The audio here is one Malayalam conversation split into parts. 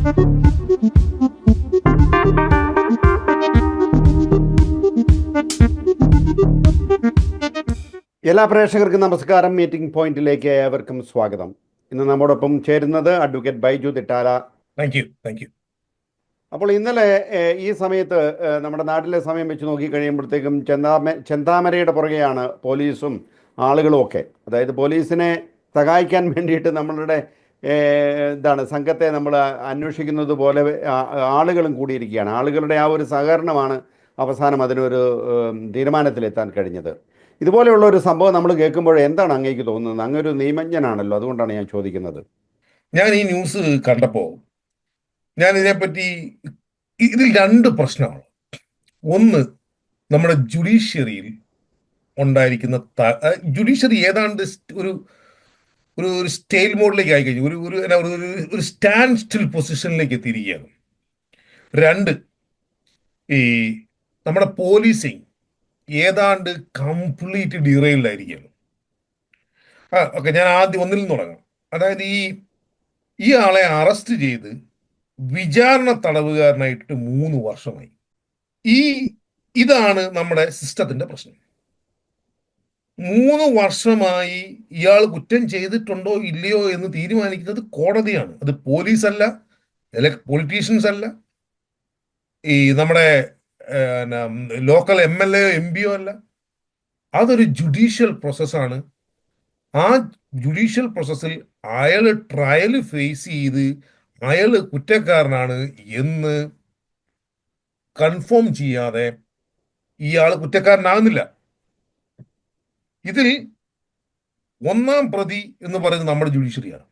എല്ലാ പ്രേക്ഷകർക്കും നമസ്കാരം. മീറ്റിംഗ് പോയിന്റിലേക്ക് ഏവർക്കും സ്വാഗതം. ഇന്ന് നമ്മോടൊപ്പം ചേരുന്നത് advocate Baiju Thittala. Thank you. അപ്പോൾ ഇന്നലെ ഈ സമയത്ത് നമ്മുടെ നാട്ടിലെ സമയം വെച്ച് നോക്കിക്കഴിയുമ്പോഴത്തേക്കും ചെന്താമരയുടെ പുറകെയാണ് പോലീസും ആളുകളും ഒക്കെ. അതായത് പോലീസിനെ സഹായിക്കാൻ വേണ്ടിയിട്ട് നമ്മളുടെ സംഘത്തെ നമ്മൾ അന്വേഷിക്കുന്നത് പോലെ ആളുകളും കൂടിയിരിക്കുകയാണ്. ആളുകളുടെ ആ ഒരു സഹകരണമാണ് അവസാനം അതിനൊരു തീരുമാനത്തിലെത്താൻ കഴിഞ്ഞത്. ഇതുപോലെയുള്ള ഒരു സംഭവം നമ്മൾ കേൾക്കുമ്പോൾ എന്താണ് അങ്ങേക്ക് തോന്നുന്നത്? അങ്ങൊരു നിയമജ്ഞനാണല്ലോ, അതുകൊണ്ടാണ് ഞാൻ ചോദിക്കുന്നത്. ഞാൻ ഈ ന്യൂസ് കണ്ടപ്പോൾ ഞാൻ ഇതിനെപ്പറ്റി ഇതിൽ രണ്ട് പ്രശ്നമാണ്. ഒന്ന്, നമ്മുടെ ജുഡീഷ്യറിയിൽ ഉണ്ടായിരിക്കുന്ന ജുഡീഷ്യറി ഏതാണ്ട് ഒരു ഒരു ഒരു സ്റ്റേൽ മോഡിലേക്ക് ആയി കഴിഞ്ഞു, ഒരു സ്റ്റാൻഡ് സ്റ്റിൽ പൊസിഷനിലേക്ക് എത്തിയിരിക്കുകയാണ്. രണ്ട്, ഈ നമ്മുടെ പോലീസിങ് ഏതാണ്ട് കംപ്ലീറ്റ് ഡിറെയിൽഡായിരിക്കുകയാണ്. ഓക്കെ, ഞാൻ ആദ്യം ഒന്നിൽ നിന്ന് തുടങ്ങാം. അതായത് ഈ ആളെ അറസ്റ്റ് ചെയ്ത് വിചാരണ തടവുകാരനായിട്ട് 3 വർഷമായി. ഇതാണ് നമ്മുടെ സിസ്റ്റത്തിന്റെ പ്രശ്നം. 3 വർഷമായി ഇയാൾ കുറ്റം ചെയ്തിട്ടുണ്ടോ ഇല്ലയോ എന്ന് തീരുമാനിക്കുന്നത് കോടതിയാണ്. അത് പോലീസല്ല, പൊളിറ്റീഷ്യൻസ് അല്ല, ഈ നമ്മുടെ ലോക്കൽ MLA MP അല്ല. അതൊരു ജുഡീഷ്യൽ പ്രോസസ്സാണ്. ആ ജുഡീഷ്യൽ പ്രോസസ്സിൽ അയാൾ ട്രയൽ ഫേസ് ചെയ്ത് അയാൾ കുറ്റക്കാരനാണ് എന്ന് കൺഫേം ചെയ്യാതെ ഇയാൾ കുറ്റക്കാരനാകുന്നില്ല. ഇതിൽ ഒന്നാം പ്രതി എന്ന് പറയുന്നത് നമ്മുടെ ജുഡീഷ്യറിയാണ്.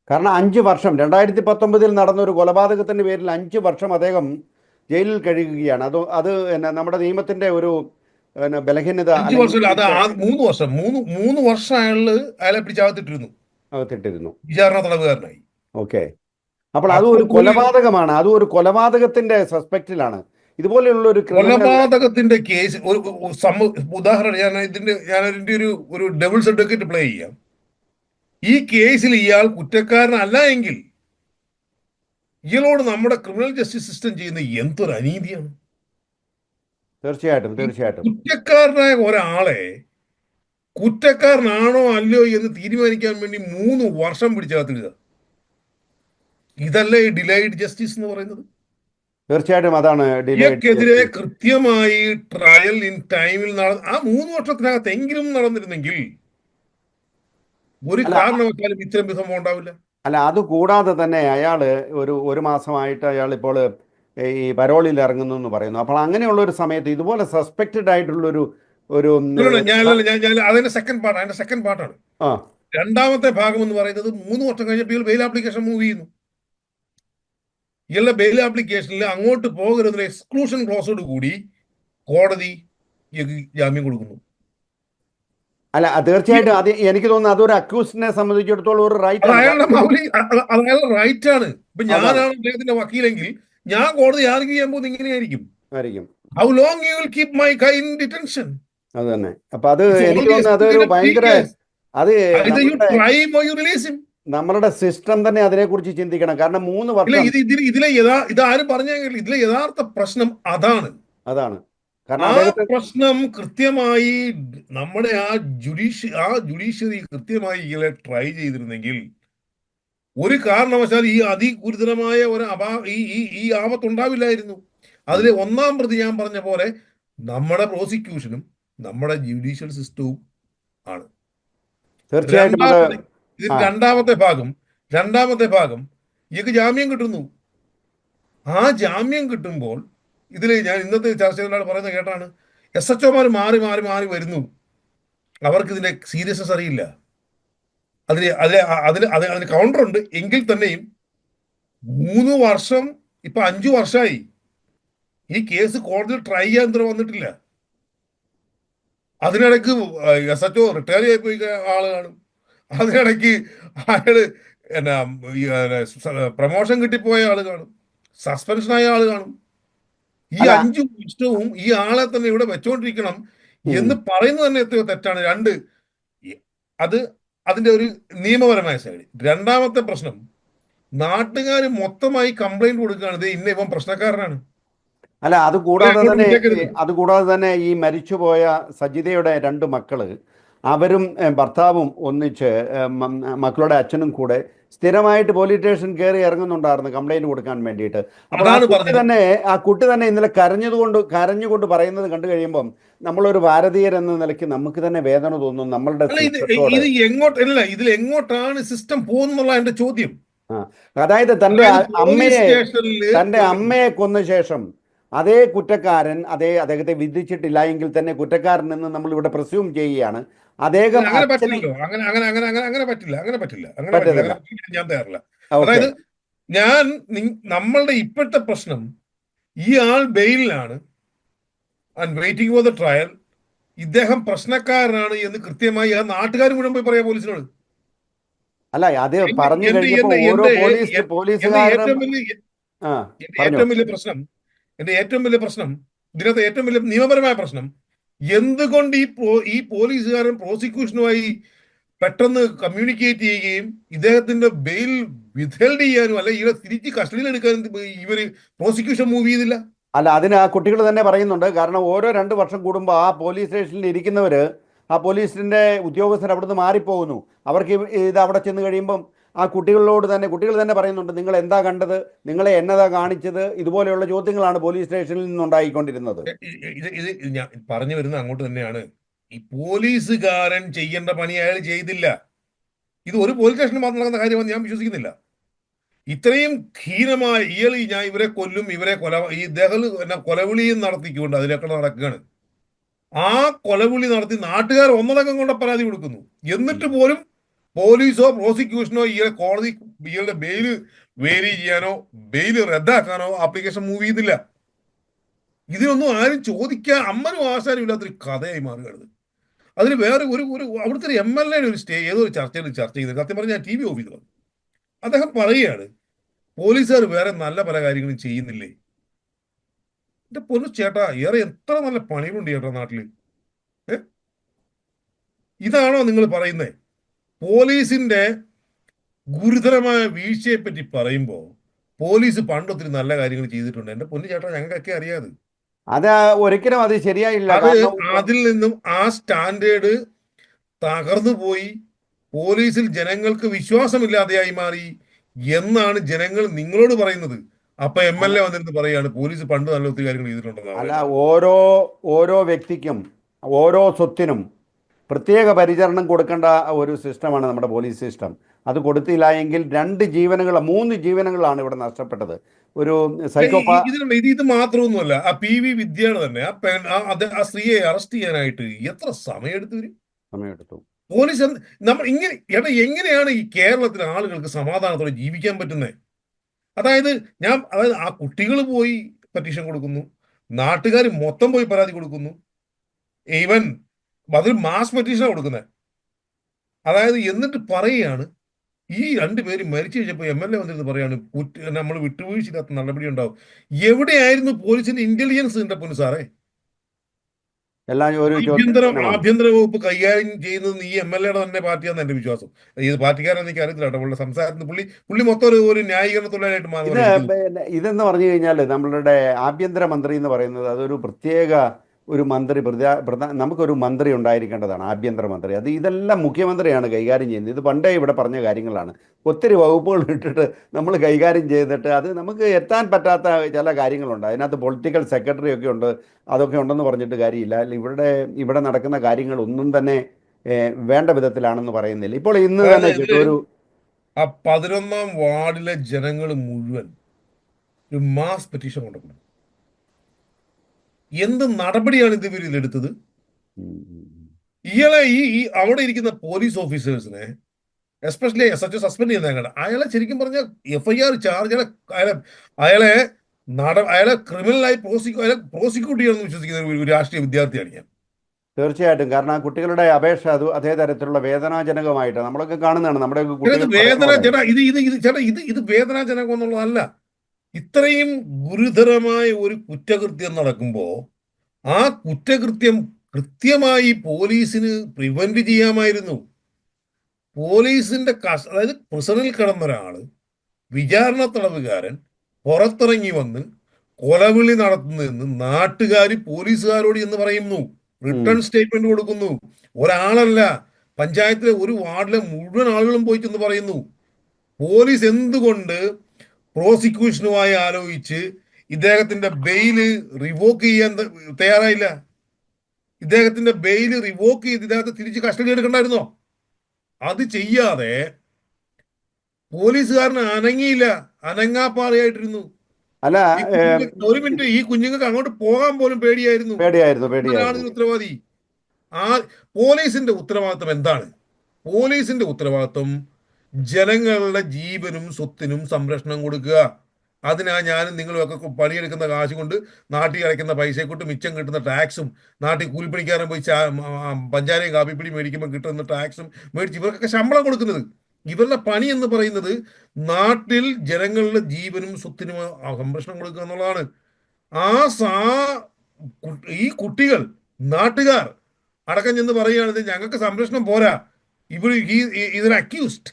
കാരണം 5 വർഷം 2019 നടന്ന ഒരു കൊലപാതകത്തിന്റെ പേരിൽ 5 വർഷം അദ്ദേഹം ജയിലിൽ കഴിയുകയാണ്. അത് നമ്മുടെ നിയമത്തിന്റെ ഒരു ബലഹീനത. 5 വർഷം അത് 3 വർഷം 3 വർഷം അയാളെ പിടിച്ചകത്തിട്ടിരുന്നു വിചാരണ തടവുകാരനായി. ഓക്കെ, അപ്പോൾ അതും ഒരു കൊലപാതകമാണ്. അതും ഒരു കൊലപാതകത്തിന്റെ സസ്പെക്റ്റിലാണ്. ഇതുപോലെയുള്ള ഒരു കൊലപാതകത്തിന്റെ കേസ് ഉദാഹരണം ഞാനതിന്റെ ഒരു ഡബിൾസ് അഡ്വക്കേറ്റ് പ്ലേ ചെയ്യാം. ഈ കേസിൽ ഇയാൾ കുറ്റക്കാരനല്ല എങ്കിൽ ഇയാളോട് നമ്മുടെ ക്രിമിനൽ ജസ്റ്റിസ് സിസ്റ്റം ചെയ്യുന്ന എന്തൊരു അനീതിയാണ്. തീർച്ചയായിട്ടും കുറ്റക്കാരനായ ഒരാളെ കുറ്റക്കാരനാണോ അല്ലയോ എന്ന് തീരുമാനിക്കാൻ വേണ്ടി 3 വർഷം പിടിച്ചകത്തിടുക. ഇതല്ലേ ഡിലൈഡ് ജസ്റ്റിസ് എന്ന് പറയുന്നത്? തീർച്ചയായിട്ടും അതാണ്. ഇയാൾക്കെതിരെ കൃത്യമായി ട്രയൽ ഇൻ ടൈമിൽ ആ 3 വർഷത്തിനകത്ത് എങ്കിലും നടന്നിരുന്നെങ്കിൽ ഒരു കാരണവശാലും ഇത്തരം സംഭവം ഉണ്ടാവില്ല. അല്ല, അതുകൂടാതെ തന്നെ അയാള് ഒരു മാസമായിട്ട് അയാൾ ഇപ്പോൾ ഈ പരോളിൽ ഇറങ്ങുന്നു എന്ന് പറയുന്നു. അപ്പോൾ അങ്ങനെയുള്ള ഒരു സമയത്ത് ഇതുപോലെ സസ്പെക്റ്റഡ് ആയിട്ടുള്ളൊരു അതിന്റെ സെക്കൻഡ് പാർട്ടാണ്. രണ്ടാമത്തെ ഭാഗം എന്ന് പറയുന്നത് 3 വർഷം കഴിഞ്ഞപ്പോൾ ബെയിൽ ആപ്ലിക്കേഷൻ മൂവ് ചെയ്യുന്നു. ഇയാളുടെ ബെയിൽ ആപ്ലിക്കേഷനിൽ അങ്ങോട്ട് പോകരുന്ന എക്സ്ക്ലൂഷൻ ക്ലോസോട് കൂടി കോടതി ജാമ്യം കൊടുക്കുന്നു. അല്ല, തീർച്ചയായിട്ടും അത് എനിക്ക് തോന്നുന്നു അതൊരു അക്യൂസിനെ സംബന്ധിച്ചിടത്തോളം ഒരു റൈറ്റ് അയാളുടെ റൈറ്റ് ആണ്. ഇപ്പൊ ഞാനാണ് അദ്ദേഹത്തിന്റെ വക്കീലെങ്കിൽ ഞാൻ കോടതി ആർഗ്യൂ ചെയ്യാൻ പോകുന്നത് ഇങ്ങനെയായിരിക്കും. How long you will keep my Guy in detention. അത് തന്നെ. അപ്പൊ അത് എനിക്ക് തോന്നുന്നു അതൊരു ഭയങ്കര നമ്മളുടെ സിസ്റ്റം തന്നെ അതിനെക്കുറിച്ച് ചിന്തിക്കണം. കാരണം 3 വർഷം ഇതാരും പറഞ്ഞെങ്കിൽ ഇതിലെ യഥാർത്ഥ പ്രശ്നം അതാണ്. ആ പ്രശ്നം കൃത്യമായി നമ്മുടെ ആ ജുഡീഷ്യറി കൃത്യമായി ഇയാളെ ട്രൈ ചെയ്തിരുന്നെങ്കിൽ ഒരു കാരണവശാൽ ഈ അതിഗുരുതരമായ ഈ ആപത്തുണ്ടാവില്ലായിരുന്നു. അതിലെ ഒന്നാം പ്രതി ഞാൻ പറഞ്ഞ പോലെ നമ്മുടെ പ്രോസിക്യൂഷനും നമ്മുടെ ജുഡീഷ്യൽ സിസ്റ്റവും ആണ്. രണ്ടാമത്തെ ഭാഗം ഇയാൾക്ക് ജാമ്യം കിട്ടുന്നു. ആ ജാമ്യം കിട്ടുമ്പോൾ ഇതില് ഞാൻ ഇന്നത്തെ ചർച്ചകളിലാണ് പറയുന്നത് കേട്ടാണ്, SHO മാറി വരുന്നു. അവർക്ക് ഇതിന്റെ സീരിയസ്നെസ് അറിയില്ല. അതിന് കൗണ്ടർ ഉണ്ട് എങ്കിൽ തന്നെയും 3 വർഷം ഇപ്പൊ 5 വർഷമായി ഈ കേസ് കോടതിയിൽ ട്രൈ ചെയ്യാൻ വന്നിട്ടില്ല. അതിനിടയ്ക്ക് SHO റിട്ടയർ ചെയ്ത് ആള് കാണും. അതിനിടയ്ക്ക് അയാള് പ്രമോഷൻ കിട്ടിപ്പോയ ആള് കാണും, സസ്പെൻഷനായ ആള് കാണും. ഈ 5 വർഷവും ഈ ആളെ തന്നെ ഇവിടെ വെച്ചോണ്ടിരിക്കണം എന്ന് പറയുന്നത് തന്നെ എത്രയോ തെറ്റാണ്. അതിന്റെ ഒരു നിയമപരമായ സൈഡ്. രണ്ടാമത്തെ പ്രശ്നം, നാട്ടുകാർ മൊത്തമായി കംപ്ലൈന്റ് കൊടുക്കുകയാണ്, ദേ ഇന്ന ഇവൻ പ്രശ്നക്കാരനാണ്, അല്ല ഇവരെ അങ്ങോട്ട് വിട്ടേക്കരുത്. അതുകൂടാതെ തന്നെ ഈ മരിച്ചുപോയ സജിതയുടെ രണ്ട് മക്കള്, അവരും ഭർത്താവും ഒന്നിച്ച് മക്കളുടെ അച്ഛനും കൂടെ സ്ഥിരമായിട്ട് പോലീസ് സ്റ്റേഷൻ കയറി ഇറങ്ങുന്നുണ്ടായിരുന്നു കംപ്ലൈന്റ് കൊടുക്കാൻ വേണ്ടിയിട്ട്. അപ്പോൾ അതാണ് പറഞ്ഞത്. ആ കുട്ടി തന്നെ ഇന്നലെ കരഞ്ഞുകൊണ്ട് പറയുന്നത് കണ്ടു കഴിയുമ്പം നമ്മളൊരു ഭാരതീയർ എന്ന നിലയ്ക്ക് നമുക്ക് തന്നെ വേദന തോന്നും നമ്മളുടെ അല്ല, സിസ്റ്റത്തോട്. ഇത് എങ്ങോട്ടല്ല, ഇതിൽ എങ്ങോട്ടാണ് സിസ്റ്റം പോകുന്നുള്ള എന്റെ ചോദ്യം. ആ, അതായത് അതായത് പോലീസ് സ്റ്റേഷനിൽ തൻ്റെ അമ്മയെ കൊന്ന ശേഷം അതേ കുറ്റക്കാരൻ അദ്ദേഹത്തെ വിധിച്ചിട്ടില്ല എങ്കിൽ തന്നെ കുറ്റക്കാരൻ എന്ന് നമ്മൾ ഇവിടെ പ്രസ്യൂം ചെയ്യുകയാണ്. അദ്ദേഹം അങ്ങനെ അച്ഛനെ പറ്റില്ലല്ലോ, അങ്ങനെ പറ്റില്ല, പറ്റത്തില്ല. ഞാൻ തയ്യാറില്ല. ഓക്കെ. അതായത് നമ്മളുടെ ഇപ്പോഴത്തെ പ്രശ്നം, ഈ ആൾ ബെയിലിലാണ് and waiting for the trial, ഇദ്ദേഹം പ്രശ്നക്കാരനാണ് എന്ന് കൃത്യമായി ആ നാട്ടുകാർ മുഴുവൻ പോയി പറയാം പോലീസിനോട്. അല്ല, അത് പറഞ്ഞു എന്റെ കഴിഞ്ഞപ്പോൾ എന്റെ ഓരോ എന്റെ പോലീസുകാരനും എന്റെ പറഞ്ഞു. ഏറ്റവും വലിയ പ്രശ്നം ഇതിനകത്ത് ഏറ്റവും വലിയ നിയമപരമായ പ്രശ്നം, എന്തുകൊണ്ട് ഈ പോലീസുകാരൻ പ്രോസിക്യൂഷനുമായി പെട്ടെന്ന് കമ്മ്യൂണിക്കേറ്റ് ചെയ്യുകയും ഇദ്ദേഹത്തിന്റെ ബെയിൽ വിത്ഹെൽഡ് ചെയ്യാനും അല്ലെ ഇവരെ തിരിച്ച് കസ്റ്റഡിയിൽ എടുക്കാനും ഇവര് പ്രോസിക്യൂഷൻ മൂവ് ചെയ്തില്ല? അല്ല, അതിന് ആ കുട്ടികൾ തന്നെ പറയുന്നുണ്ട്. കാരണം ഓരോ 2 വർഷം കൂടുമ്പോൾ ആ പോലീസ് സ്റ്റേഷനിൽ ഇരിക്കുന്നവർ, ആ പോലീസിൻ്റെ ഉദ്യോഗസ്ഥർ അവിടുന്ന് മാറിപ്പോകുന്നു. അവർക്ക് ഇത് അവിടെ ചെന്ന് കഴിയുമ്പം ആ കുട്ടികൾ തന്നെ പറയുന്നുണ്ട്, നിങ്ങൾ എന്താ കണ്ടത്, നിങ്ങളെ എന്നതാ കാണിച്ചത്, ഇതുപോലെയുള്ള ചോദ്യങ്ങളാണ് പോലീസ് സ്റ്റേഷനിൽ നിന്നുണ്ടായിക്കൊണ്ടിരുന്നത്. ഇത് ഞാൻ പറഞ്ഞു വരുന്നത് അങ്ങോട്ട് തന്നെയാണ്. ഈ പോലീസുകാരൻ ചെയ്യേണ്ട പണി അയാൾ ചെയ്തില്ല. ഇത് ഒരു പോലീസ് സ്റ്റേഷനിൽ മാത്രം നടക്കുന്ന കാര്യമെന്ന് ഞാൻ വിശ്വസിക്കുന്നില്ല. ഇത്രയും ഹീനമായ ഞാൻ ഇവരെ കൊല്ലും, ഇദ്ദേഹം കൊലവിളിയും നടത്തിക്കൊണ്ട് അതിലൊക്കെ നടക്കുകയാണ്. ആ കൊലവിളി നടത്തി നാട്ടുകാർ ഒന്നടങ്കം കൊണ്ട് പരാതി കൊടുക്കുന്നു. എന്നിട്ട് പോലും പോലീസോ പ്രോസിക്യൂഷനോ ഇയാളുടെ ബെയില് വേരി ചെയ്യാനോ ബെയില് റദ്ദാക്കാനോ ആപ്ലിക്കേഷൻ മൂവ് ചെയ്തില്ല. ഇതിനൊന്നും ആരും ചോദിക്കാൻ അമ്മനും ആശാനും ഇല്ലാത്തൊരു കഥയായി മാറുകയാണ്. അതിന് വേറെ അവിടുത്തെ ഒരു MLA ഒരു ഏതോ ഒരു ചർച്ച ചെയ്തത്, സത്യം പറഞ്ഞാൽ TV ഓഫീസിൽ വന്നു. അദ്ദേഹം പറയുകയാണ്, പോലീസുകാർ വേറെ നല്ല പല കാര്യങ്ങളും ചെയ്യുന്നില്ലേ? എന്റെ പൊന്നു ചേട്ടാ, എത്ര നല്ല പണികളുണ്ട് ചേട്ടാ നാട്ടില്. ഇതാണോ നിങ്ങൾ പറയുന്നത്? പോലീസിന്റെ ഗുരുതരമായ വീഴ്ചയെ പറ്റി പറയുമ്പോൾ പോലീസ് പണ്ടൊത്തിരി നല്ല കാര്യങ്ങൾ ചെയ്തിട്ടുണ്ട്. എന്റെ പൊന്നു ചേട്ടാ, ഞങ്ങൾക്കൊക്കെ അറിയാതെ. അത് ഒരിക്കലും അത് ശരിയായില്ല. അതിൽ നിന്നും ആ സ്റ്റാൻഡേർഡ് തകർന്നു പോയി, പോലീസിൽ ജനങ്ങൾക്ക് വിശ്വാസമില്ലാതെയായി മാറി എന്നാണ് ജനങ്ങൾ നിങ്ങളോട് പറയുന്നത്. അപ്പൊ MLA വന്നിരുന്ന് പറയാണ് പോലീസ് പണ്ട് നല്ല ഒത്തിരി കാര്യങ്ങൾ ചെയ്തിട്ടുണ്ടെന്നാണ്. അല്ല, ഓരോ വ്യക്തിക്കും ഓരോ സ്വത്തിനും പ്രത്യേക പരിചരണം കൊടുക്കേണ്ട ഒരു സിസ്റ്റമാണ് നമ്മുടെ പോലീസ് സിസ്റ്റം. അത് കൊടുത്തില്ല എങ്കിൽ 3 ജീവനുകളാണ് ഇവിടെ നഷ്ടപ്പെട്ടത്. ഒരു ഇത് മാത്രമൊന്നുമല്ല, ആ PV വിദ്യയുടെ തന്നെ ആ സ്ത്രീയെ അറസ്റ്റ് ചെയ്യാനായിട്ട് എത്ര സമയമെടുത്തു. പോലീസ് നമ്മൾ എങ്ങനെയാണ് ഈ കേരളത്തിലെ ആളുകൾക്ക് സമാധാനത്തോടെ ജീവിക്കാൻ പറ്റുന്നത്? അതായത് ആ കുട്ടികൾ പോയി പെറ്റീഷൻ കൊടുക്കുന്നു, നാട്ടുകാർ മൊത്തം പോയി പരാതി കൊടുക്കുന്നു, ഈവൻ അതിൽ മാസ് പെറ്റീഷനാണ് കൊടുക്കുന്നത്. അതായത് എന്നിട്ട് പറയുകയാണ് ഈ 2 പേര് മരിച്ചു കഴിഞ്ഞപ്പോൾ MLA വന്നിരുന്ന് പറയാണ് നമ്മൾ വിട്ടുവീഴ്ചയില്ലാത്ത നടപടി ഉണ്ടാവും. എവിടെയായിരുന്നു പോലീസിന്റെ ഇന്റലിജൻസ്? എന്റെ പൊന്നു സാറേ, ആഭ്യന്തര വകുപ്പ് കൈകാര്യം ചെയ്യുന്നത് ഈ MLA-യുടെ തന്നെ പാർട്ടിയാണെന്ന് എന്റെ വിശ്വാസം. ഇത് പാർട്ടിക്കാരെന്ന് എനിക്ക് അറിയത്തില്ല കേട്ടോ. പുള്ളിയുടെ സംസാരത്തിന് പുള്ളി മൊത്തം ഒരു ന്യായീകരണ മാറുന്നത്. ഇതെന്ന് പറഞ്ഞു കഴിഞ്ഞാൽ നമ്മളുടെ ആഭ്യന്തരമന്ത്രി എന്ന് പറയുന്നത് അതൊരു പ്രത്യേക ഒരു മന്ത്രി, നമുക്കൊരു മന്ത്രി ഉണ്ടായിരിക്കേണ്ടതാണ്, ആഭ്യന്തരമന്ത്രി. ഇതെല്ലാം മുഖ്യമന്ത്രിയാണ് കൈകാര്യം ചെയ്യുന്നത്. ഇത് പണ്ടേ ഇവിടെ പറഞ്ഞ കാര്യങ്ങളാണ്. ഒത്തിരി വകുപ്പുകൾ ഇട്ടിട്ട് നമ്മൾ കൈകാര്യം ചെയ്തിട്ട് അത് നമുക്ക് എത്താൻ പറ്റാത്ത ചില കാര്യങ്ങളുണ്ട്. അതിനകത്ത് പൊളിറ്റിക്കൽ സെക്രട്ടറി ഒക്കെ ഉണ്ട്. അതൊക്കെ ഉണ്ടെന്ന് പറഞ്ഞിട്ട് കാര്യമില്ല. ഇവിടെ നടക്കുന്ന കാര്യങ്ങളൊന്നും തന്നെ വേണ്ട വിധത്തിലാണെന്ന് പറയുന്നില്ല. ഇപ്പോൾ ഇന്ന് തന്നെ ഒരു 11ാം വാർഡിലെ ജനങ്ങൾ മുഴുവൻ ഒരു മാസ് പെറ്റീഷൻ കൊണ്ടുപോകും. എന്ത് നടപടിയാണ് ഇതിലെടുത്തത്? ഇയാളെ ഈ അവിടെ ഇരിക്കുന്ന പോലീസ് ഓഫീസേഴ്സിനെ എസ്പെഷ്യലി SHO സസ്പെൻഡ് ചെയ്യുന്ന അയാളെ ശരിക്കും പറഞ്ഞാൽ FIR ചാർജ് അയാളെ ക്രിമിനലായി പ്രോസിക്യൂട്ട് ചെയ്യണമെന്ന് വിശ്വസിക്കുന്ന ഒരു രാഷ്ട്രീയ വിദ്യാർത്ഥിയാണ് ഞാൻ. തീർച്ചയായിട്ടും. കാരണം ആ കുട്ടികളുടെ അപേക്ഷ അതേ തരത്തിലുള്ള വേദനാജനകമായിട്ട് നമ്മളൊക്കെ കാണുന്നതാണ്. നമ്മുടെ ഇത് വേദനാജനകം എന്നുള്ളതല്ല. ഇത്രയും ഗുരുതരമായ ഒരു കുറ്റകൃത്യം നടക്കുമ്പോൾ ആ കുറ്റകൃത്യം കൃത്യമായി പോലീസിന് പ്രിവെന്റ് ചെയ്യാമായിരുന്നു. പോലീസിന്റെ അതായത് പ്രിസണിൽ കിടന്ന ഒരാള് വിചാരണ തടവുകാരൻ പുറത്തിറങ്ങി വന്ന് കൊലവിളി നടത്തുന്നതെന്ന് നാട്ടുകാർ പോലീസുകാരോട് എന്ന് പറയുന്നു. ഉം. റിട്ടേൺ സ്റ്റേറ്റ്മെന്റ് കൊടുക്കുന്നു. ഒരാളല്ല, പഞ്ചായത്തിലെ ഒരു വാർഡിലെ മുഴുവൻ ആളുകളും പോയി എന്ന് പറയുന്നു. പോലീസ് എന്തുകൊണ്ട് പ്രോസിക്യൂഷനുമായി ആലോചിച്ച് ഇദ്ദേഹത്തിന്റെ ബെയില് റിവോക്ക് ചെയ്യാൻ തയ്യാറായില്ല? ഇദ്ദേഹത്തിന്റെ ബെയില് റിവോക്ക് ചെയ്ത് ഇദ്ദേഹത്തെ തിരിച്ച് കസ്റ്റഡി എടുക്കണ്ടായിരുന്നോ? അത് ചെയ്യാതെ പോലീസുകാരന് അനങ്ങിയില്ല, അനങ്ങാപ്പാറയായിട്ടിരുന്നു. അല്ല, ഒരു മിനിറ്റ്, ഈ കുഞ്ഞുങ്ങൾക്ക് അങ്ങോട്ട് പോകാൻ പോലും പേടിയായിരുന്നു. പേടിയായിരുന്നു, ആരാണ് പേടിയായിരുന്നു. ഇതിന് ഉത്തരവാദി? ആ പോലീസിന്റെ ഉത്തരവാദിത്വം എന്താണ്? പോലീസിന്റെ ഉത്തരവാദിത്വം ജനങ്ങളുടെ ജീവനും സ്വത്തിനും സംരക്ഷണം കൊടുക്കുക. അതിനാ ഞാനും നിങ്ങളുമൊക്കെ പണിയെടുക്കുന്ന കാശ് കൊണ്ട്, നാട്ടിൽ അടയ്ക്കുന്ന പൈസയെ കൊണ്ട് മിച്ചം കിട്ടുന്ന ടാക്സും, നാട്ടിൽ കൂലിപ്പണിക്കാരൻ പോയി പഞ്ചാരയും കാപ്പിപ്പിടി മേടിക്കുമ്പോൾ കിട്ടുന്ന ടാക്സും മേടിച്ച് ഇവർക്കൊക്കെ ശമ്പളം കൊടുക്കുന്നത്. ഇവരുടെ പണി എന്ന് പറയുന്നത് നാട്ടിൽ ജനങ്ങളുടെ ജീവനും സ്വത്തിനും സംരക്ഷണം കൊടുക്കുക എന്നുള്ളതാണ്. ആ സാ ഈ കുട്ടികൾ, നാട്ടുകാർ അടക്കം ചെന്ന് പറയുകയാണെങ്കിൽ ഞങ്ങൾക്ക് സംരക്ഷണം പോരാ, ഇവർ ഇതിന് അക്യൂസ്ഡ്,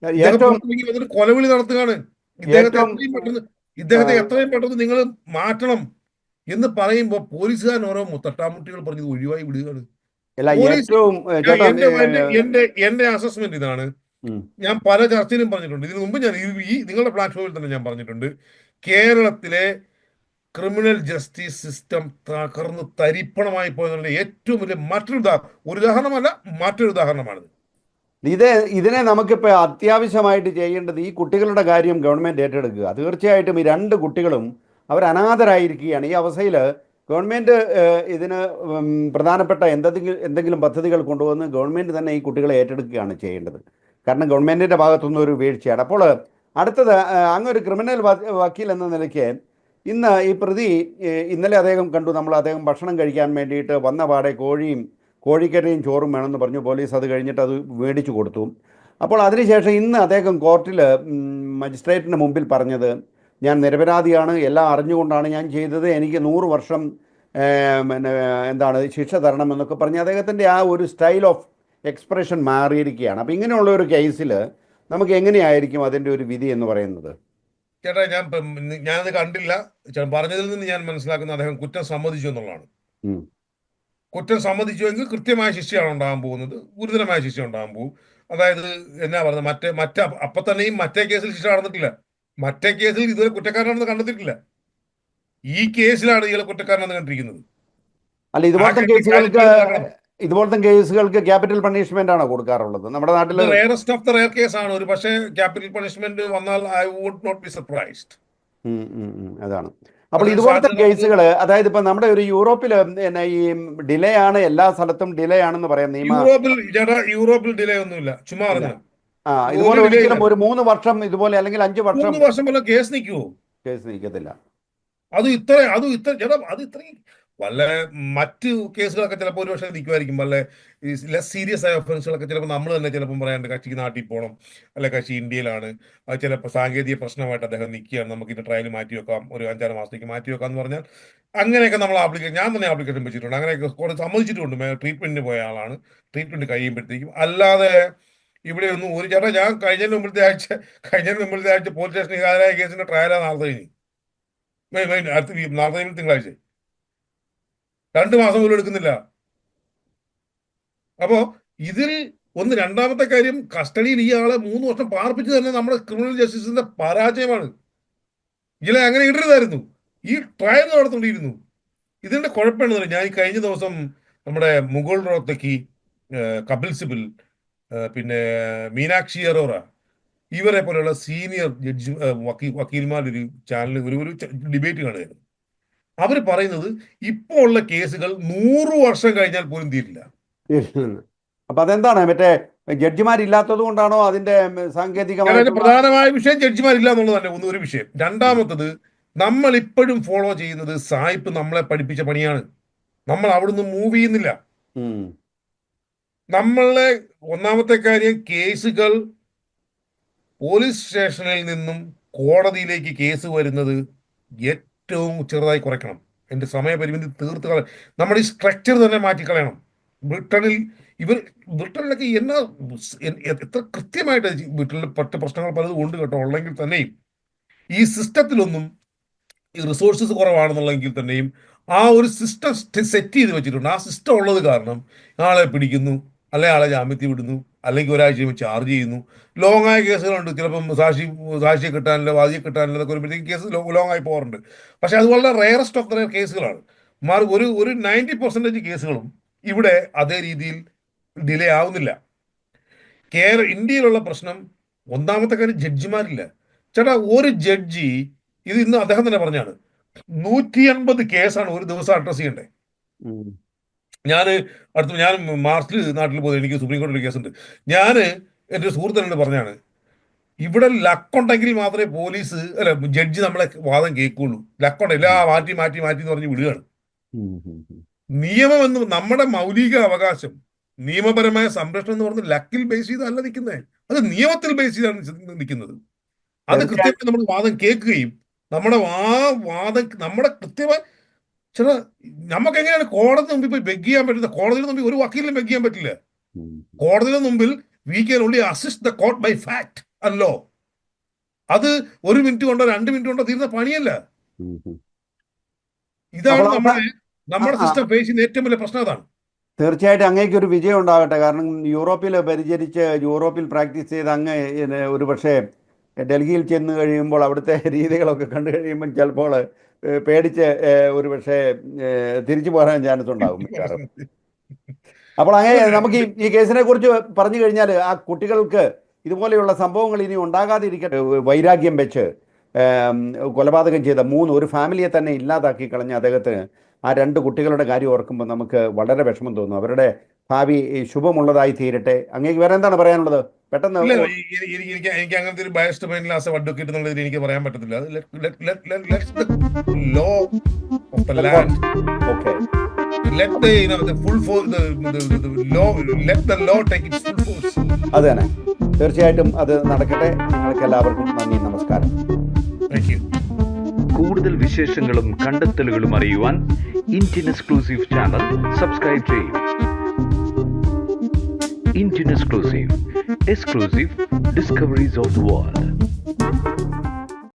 ഇദ്ദേഹം ഏറ്റവും പുറത്തേക്ക് വന്നിട്ട് കൊലവിളി നടത്തുകയാണ്, ഇദ്ദേഹത്തെ ഏറ്റവും എത്രയും പെട്ടെന്ന് ആ, ഇദ്ദേഹത്തെ എത്രയും പെട്ടെന്ന് നിങ്ങൾ മാറ്റണം എന്ന് പറയുമ്പോൾ പോലീസുകാരൻ ഓരോ തട്ടാമുട്ടികൾ പറഞ്ഞത് ഒഴിവായി വിടുകയാണ്. അല്ല, പോലീസ്, ഏറ്റവും ചേട്ടാ, എന്റെ എന്റെ എന്റെ എന്റെ അസസ്മെന്റ് ഇതാണ്. ഉം. ഞാൻ പല ചർച്ചയിലും പറഞ്ഞിട്ടുണ്ട്, ഇതിനു മുമ്പ് ഞാൻ ഈ നിങ്ങളുടെ പ്ലാറ്റ്ഫോമിൽ തന്നെ ഞാൻ പറഞ്ഞിട്ടുണ്ട്, കേരളത്തിലെ ക്രിമിനൽ ജസ്റ്റിസ് സിസ്റ്റം തകർന്ന് തരിപ്പണമായി പോയതിനുള്ള ഏറ്റവും വലിയ ഒരു ഉദാഹരണമല്ല, മറ്റൊരു ഉദാഹരണമാണിത്. ഇത് ഇതിനെ നമുക്കിപ്പോൾ അത്യാവശ്യമായിട്ട് ചെയ്യേണ്ടത് ഈ കുട്ടികളുടെ കാര്യം ഗവൺമെൻറ് ഏറ്റെടുക്കുക. തീർച്ചയായിട്ടും ഈ രണ്ട് കുട്ടികളും അവർ അനാഥരായിരിക്കുകയാണ്. ഈ അവസ്ഥയിൽ ഗവൺമെൻറ് ഇതിന് പ്രധാനപ്പെട്ട എന്തെങ്കിലും പദ്ധതികൾ കൊണ്ടുവന്ന് ഗവൺമെൻറ് തന്നെ ഈ കുട്ടികളെ ഏറ്റെടുക്കുകയാണ് ചെയ്യേണ്ടത്. കാരണം ഗവൺമെൻറ്റിൻ്റെ ഭാഗത്തുനിന്ന് ഒരു വീഴ്ചയാണ്. അപ്പോൾ അടുത്തത്, അങ്ങൊരു ക്രിമിനൽ വക്കീൽ എന്ന നിലയ്ക്ക് ഇന്ന് ഈ പ്രതി ഇന്നലെ അദ്ദേഹം കണ്ടു, നമ്മൾ അദ്ദേഹം ഭക്ഷണം കഴിക്കാൻ വേണ്ടിയിട്ട് വന്ന പാടെ കോഴിക്കറിയും ചോറും വേണമെന്ന് പറഞ്ഞു. പോലീസ് അത് കഴിഞ്ഞിട്ട് അത് മേടിച്ചു കൊടുത്തു. അപ്പോൾ അതിനുശേഷം ഇന്ന് അദ്ദേഹം കോർട്ടിൽ മജിസ്ട്രേറ്റിന് മുമ്പിൽ പറഞ്ഞത്, ഞാൻ നിരപരാധിയാണ്, എല്ലാം അറിഞ്ഞുകൊണ്ടാണ് ഞാൻ ചെയ്തത്, എനിക്ക് 100 വർഷം പിന്നെ എന്താണ് ശിക്ഷ തരണമെന്നൊക്കെ പറഞ്ഞ് അദ്ദേഹത്തിൻ്റെ ആ ഒരു സ്റ്റൈൽ ഓഫ് എക്സ്പ്രഷൻ മാറിയിരിക്കുകയാണ്. അപ്പോൾ ഇങ്ങനെയുള്ള ഒരു കേസിൽ നമുക്ക് എങ്ങനെയായിരിക്കും അതിൻ്റെ ഒരു വിധി എന്ന് പറയുന്നത്? ചേട്ടാ, ഞാനത് കണ്ടില്ല. പറഞ്ഞതിൽ നിന്ന് ഞാൻ മനസ്സിലാക്കുന്ന അദ്ദേഹം കുറ്റം സമ്മതിച്ചു എന്നുള്ളതാണ്. ഉം. കുറ്റം സമ്മതിച്ചുവെങ്കിൽ കൃത്യമായ ശിക്ഷയാണ് ഉണ്ടാകാൻ പോകുന്നത്, ഗുരുതരമായ ശിക്ഷ ഉണ്ടാകാൻ പോകും. അതായത് എന്നാ പറയുന്നത്, അപ്പൊ തന്നെയും മറ്റേ കേസിൽ ശിക്ഷ നടന്നിട്ടില്ല. മറ്റേ കേസിൽ ഇതുവരെ കുറ്റക്കാരനാണെന്ന് കണ്ടെത്തിയിട്ടില്ല. ഈ കേസിലാണ് ഇയാൾ കുറ്റക്കാരനെന്ന് കണ്ടിരിക്കുന്നത്. അല്ല, ആ കേസിൽ കാലിക്കറ്റ് ഇതുപോലത്തെ കേസുകൾക്ക് ക്യാപിറ്റൽ പണിഷ്മെന്റ് ആണോ കൊടുക്കാറുള്ളത് നമ്മുടെ നാട്ടിൽ? റെയറസ്റ്റ് ഓഫ് ദ റെയർ കേസാണ്. ഒരു പക്ഷേ ക്യാപിറ്റൽ പണിഷ്മെന്റ് വന്നാൽ I would not be surprised. അതാണ്. അപ്പോൾ ഇതുപോലത്തെ കേസുകൾ, അതായത് ഇപ്പൊ നമ്മുടെ ഒരു യൂറോപ്പിൽ പിന്നെ ഈ ഡിലേ ആണ്, എല്ലാ സ്ഥലത്തും ഡിലേ ആണെന്ന് പറയാം യൂറോപ്പിൽ ഡിലേ ഒന്നുമില്ല, ചുമ്മാ പറഞ്ഞ. ഇതുപോലെ ഒരിക്കലും ഒരു 3 വർഷം ഇതുപോലെ അല്ലെങ്കിൽ 5 വർഷം 3 വർഷം പോലെ കേസ് നിൽക്കുവോ? കേസ് നീക്കത്തില്ല. അത് ഇത്രയും വല്ല മറ്റ് കേസുകളൊക്കെ ചിലപ്പോൾ ഒരു പക്ഷേ നിൽക്കുമായിരിക്കും. വല്ല ലെസ് സീരിയസ് ആയ ഒഫൻസുകളൊക്കെ ചിലപ്പോൾ നമ്മൾ തന്നെ ചിലപ്പം പറയാണ്ട് കക്ഷിക്ക് നാട്ടിൽ പോകണം, അല്ലെ കക്ഷി ഇന്ത്യയിലാണ്, അത് ചിലപ്പോൾ സാങ്കേതിക പ്രശ്നമായിട്ട് അദ്ദേഹം നിൽക്കുകയാണ്, നമുക്ക് ഇതിന്റെ ട്രയൽ മാറ്റി വെക്കാം, ഒരു 5-6 മാസത്തേക്ക് മാറ്റി വെക്കാം എന്ന് പറഞ്ഞാൽ അങ്ങനെയൊക്കെ നമ്മൾ ഞാൻ തന്നെ ആപ്ലിക്കേഷൻ വെച്ചിട്ടുണ്ട്. അങ്ങനെയൊക്കെ കുറേ സമ്മതിച്ചിട്ടുണ്ട്. ട്രീറ്റ്മെന്റിന് പോയ ആളാണ്. ട്രീറ്റ്മെന്റ് കഴിയുമ്പോഴത്തേക്കും അല്ലാതെ ഇവിടെ ഒന്നും ഒരു ചേട്ടാ, ഞാൻ കഴിഞ്ഞതിന് മുമ്പത്തെ ആഴ്ച പോലീസ് സ്റ്റേഷനിൽ ഹാജരായ കേസിന്റെ ട്രയലാണ് നാളെ കഴിഞ്ഞ് നാളെ തിങ്കളാഴ്ച. 2 മാസം പോലും എടുക്കുന്നില്ല. അപ്പോ ഇതിൽ രണ്ടാമത്തെ കാര്യം, കസ്റ്റഡിയിൽ ഈ ആളെ 3 വർഷം പാർപ്പിച്ച് തന്നെ നമ്മുടെ ക്രിമിനൽ ജസ്റ്റിസിന്റെ പരാജയമാണ്. ഇയാളെ അങ്ങനെ ഇടരുതായിരുന്നു, ഈ ട്രയൽ നടത്തേണ്ടിയിരുന്നു. ഇതിന്റെ കുഴപ്പമെന്ന് ഞാൻ ഈ കഴിഞ്ഞ ദിവസം നമ്മുടെ മുഗൾ റോത്തക്കി, കപിൽ സിബൽ, പിന്നെ മീനാക്ഷി അറോറ, ഇവരെ പോലെയുള്ള സീനിയർ വക്കീൽമാരുടെ ഒരു ചാനൽ ഒരു ഡിബേറ്റ് കാണുകയായിരുന്നു. അവർ പറയുന്നത് ഇപ്പോൾ ഉള്ള കേസുകൾ 100 വർഷം കഴിഞ്ഞാൽ പോലും തീരില്ല. അപ്പൊ അതെന്താണ്, മറ്റേ ജഡ്ജിമാരില്ലാത്തത് കൊണ്ടാണോ? അതിന്റെ സാങ്കേതികമായ പ്രധാനമായ വിഷയം ജഡ്ജിമാരില്ല എന്നുള്ളത് തന്നെ ഒരു വിഷയം. രണ്ടാമത്തത്, നമ്മൾ ഇപ്പോഴും ഫോളോ ചെയ്യുന്നത് സായിപ്പ് നമ്മളെ പഠിപ്പിച്ച പണിയാണ്. നമ്മൾ അവിടുന്ന് മൂവ് ചെയ്യുന്നില്ല. നമ്മളെ ഒന്നാമത്തെ കാര്യം, കേസുകൾ പോലീസ് സ്റ്റേഷനിൽ നിന്നും കോടതിയിലേക്ക് കേസ് വരുന്നത് ഏറ്റവും ചെറുതായി കുറയ്ക്കണം. എൻ്റെ സമയപരിമിതി തീർത്ത് നമ്മുടെ ഈ സ്ട്രക്ചർ തന്നെ മാറ്റിക്കളയണം. ബ്രിട്ടനിൽ ഇവർ ബ്രിട്ടനിലൊക്കെ എന്നാ എത്ര കൃത്യമായിട്ട് വീട്ടിൽ പറ്റ പ്രശ്നങ്ങൾ പലതും ഉണ്ട് കേട്ടോ, ഉള്ളെങ്കിൽ തന്നെയും ഈ സിസ്റ്റത്തിലൊന്നും ഈ റിസോഴ്സസ് കുറവാണെന്നുള്ളെങ്കിൽ തന്നെയും ആ ഒരു സിസ്റ്റം സെറ്റ് ചെയ്ത് വെച്ചിട്ടുണ്ട്. ആ സിസ്റ്റം ഉള്ളത് കാരണം ആളെ പിടിക്കുന്നു, അല്ലെങ്കിൽ ആളെ ജാമ്യത്തിൽ വിടുന്നു, അല്ലെങ്കിൽ ഒരാഴ്ച കഴിയുമ്പോൾ ചാർജ് ചെയ്യുന്നു. ലോങ് ആയ കേസുകളുണ്ട്, ചിലപ്പം സാക്ഷിയെ കിട്ടാനില്ല, വാദിയെ കിട്ടാനില്ല എന്നൊക്കെ വരുമ്പോഴത്തേക്ക് കേസ് ലോങ് ആയി പോകാറുണ്ട്. പക്ഷെ അത് വളരെ റെയറസ്റ്റ് ഓഫ് ദ കേസുകളാണ്. ഒരു 90% കേസുകളും ഇവിടെ അതേ രീതിയിൽ ഡിലേ ആവുന്നില്ല. ഇന്ത്യയിലുള്ള പ്രശ്നം ഒന്നാമത്തെ കാര്യം ജഡ്ജിമാരില്ല. ചേട്ടാ, ഒരു ജഡ്ജി ഇത് ഇന്ന് അദ്ദേഹം തന്നെ പറഞ്ഞാണ് 180 കേസാണ് ഒരു ദിവസം അഡ്രസ് ചെയ്യണ്ടേ. ഞാൻ മാർച്ചിൽ നാട്ടിൽ പോയത്, എനിക്ക് സുപ്രീം കോടതിയിൽ കേസുണ്ട്. ഞാൻ എൻ്റെ സുഹൃത്തിനോട് പറഞ്ഞാണ്, ഇവിടെ ലക്കുണ്ടെങ്കിൽ മാത്രമേ പോലീസ് ജഡ്ജി നമ്മളെ വാദം കേൾക്കുള്ളൂ. ലക്കുണ്ടെങ്കിൽ മാറ്റി മാറ്റി മാറ്റി എന്ന് പറഞ്ഞ് വിടുകയാണ്. നിയമം എന്ന് നമ്മുടെ മൗലിക അവകാശം, നിയമപരമായ സംരക്ഷണം എന്ന് പറഞ്ഞ് ലക്കിൽ ബേസ് ചെയ്തല്ല നിൽക്കുന്നത്, അത് നിയമത്തിൽ ബേസ് ചെയ്താണ് നിൽക്കുന്നത്. അത് കൃത്യമായി നമ്മൾ വാദം കേൾക്കുകയും നമ്മുടെ കൃത്യമായി ചേട്ടാ, നമുക്ക് എങ്ങനെയാണ് കോടതി മുമ്പിൽ പോയി ബെഗ് ചെയ്യാൻ പറ്റുന്നത്? കോടതിയുടെ മുമ്പിൽ ഒരു വക്കീലിനും ബെഗ് ചെയ്യാൻ പറ്റില്ല. കോടതിയുടെ മുമ്പിൽ we can only assist the court by fact അല്ലോ. അത് 1 മിനിറ്റ് കൊണ്ടോ 2 മിനിറ്റ് കൊണ്ടോ തീരുന്ന പണിയല്ല. ഇതാണ് നമ്മുടെ സിസ്റ്റം ഫേസ് ചെയ്യുന്ന ഏറ്റവും വലിയ പ്രശ്നം. അതാണ്. തീർച്ചയായിട്ടും അങ്ങേക്ക് ഒരു വിജയം ഉണ്ടാകട്ടെ. കാരണം യൂറോപ്പിൽ പ്രാക്ടീസ് ചെയ്ത് അങ്ങ് ഒരു പക്ഷേ ഡൽഹിയിൽ ചെന്ന് കഴിയുമ്പോൾ അവിടുത്തെ രീതികളൊക്കെ കണ്ടു കഴിയുമ്പോൾ ചിലപ്പോൾ പേടിച്ച് ഒരു പക്ഷേ തിരിച്ചു പോരാൻ ചാൻസ് ഉണ്ടാകും. അപ്പോൾ അങ്ങനെ നമുക്ക് ഈ കേസിനെ കുറിച്ച് പറഞ്ഞു കഴിഞ്ഞാൽ ആ കുട്ടികൾക്ക് ഇതുപോലെയുള്ള സംഭവങ്ങൾ ഇനി ഉണ്ടാകാതിരിക്കട്ടെ. വൈരാഗ്യം വെച്ച് കൊലപാതകം ചെയ്ത ഒരു ഫാമിലിയെ തന്നെ ഇല്ലാതാക്കി കളഞ്ഞ അദ്ദേഹത്തിന് ആ 2 കുട്ടികളുടെ കാര്യം ഓർക്കുമ്പോൾ നമുക്ക് വളരെ വിഷമം തോന്നും. അവരുടെ ഭാവി ശുഭമുള്ളതായി തീരട്ടെ. അങ്ങേക്ക് വേറെ എന്താണ് പറയാനുള്ളത്? പെട്ടെന്ന്. എനിക്ക് അങ്ങനത്തെ ഒരു biased opinion as A advocate എന്നുള്ളതിൽ എനിക്ക് പറയാൻ പറ്റത്തില്ല. Law of the land. Okay. അത് തന്നെ, തീർച്ചയായിട്ടും അത് നടക്കട്ടെ. നിങ്ങൾക്ക് എല്ലാവർക്കും നന്ദി, നമസ്കാരം. കൂടുതൽ വിശേഷങ്ങളും കണ്ടെത്തലുകളും അറിയുവാൻ ഇന്ത്യൻ എക്സ്ക്ലൂസീവ് ചാനൽ സബ്സ്ക്രൈബ് ചെയ്യും. Indian exclusive discoveries of the world.